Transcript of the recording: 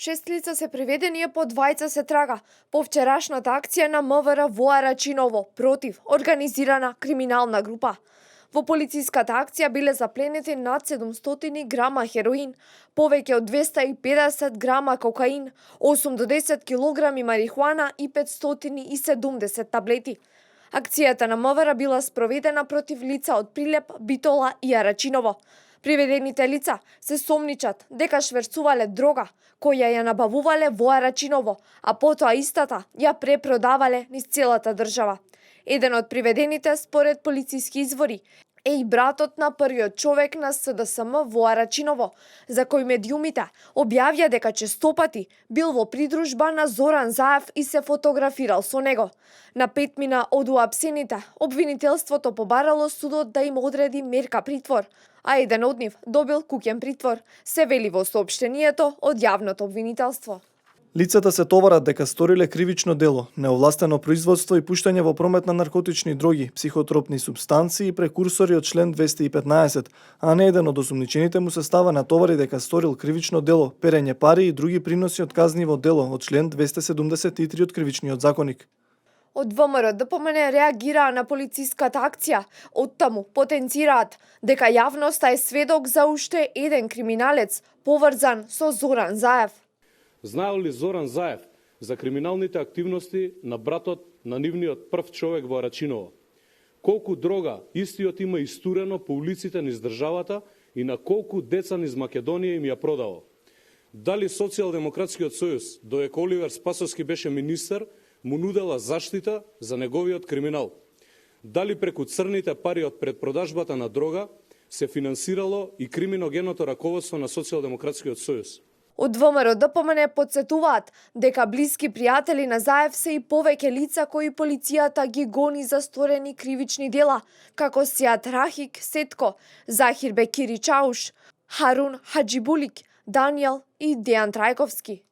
6 лица се приведени и по 20 се трага по вчерашната акција на МВР во Арачиново против организирана криминална група. Во полициската акција биле запленети над 700 грама хероин, повеќе од 250 грама кокаин, 8 до 10 килограми марихуана и 570 таблети. Акцијата на МВР била спроведена против лица од Прилеп, Битола и Арачиново. Приведените лица се сомничат дека шверцувале дрога, која ја набавувале во Арачиново, а потоа истата ја препродавале низ целата држава. Еден од приведените, според полициски извори, е и братот на првиот човек на СДСМ во Арачиново, за кој медиумите објавија дека честопати бил во придружба на Зоран Заев и се фотографирал со него. На 5 мина од уапсените, обвинителството побарало судот да им одреди мерка притвор, а еден од нив добил куќен притвор, се вели во соопштението од јавното обвинителство. Лицата се товарат дека сториле кривично дело, неовластено производство и пуштање во промет на наркотични дроги, психотропни супстанции и прекурсори од член 215, а не еден од осумничените му се става на товари дека сторил кривично дело, перење пари и други приноси од казниво дело од член 273 од Кривичниот законник. Од ВМРО ДПМН реагираа на полициската акција, оттаму потенцираат дека јавноста е сведок за уште еден криминалец поврзан со Зоран Заев. Знаел ли Зоран Заев за криминалните активности на братот на нивниот прв човек во Арачиново? Колку дрога истиот има истурено по улиците низ државата и на колку деца низ Македонија им ја продало? Дали Социјалдемократскиот сојуз, додека Оливер Спасовски беше министер, му нудела заштита за неговиот криминал? Дали преку црните пари од предпродажбата на дрога се финансирало и криминогеното раководство на Социјалдемократскиот сојуз? Од ВМРО ДПМН подсетуваат дека блиски пријатели на Заев се и повеќе лица кои полицијата ги гони за сторени кривични дела, како Сијат Рахик Сетко, Захир Бекири Чауш, Харун Хаджибулик, Данијел и Дејан Трајковски.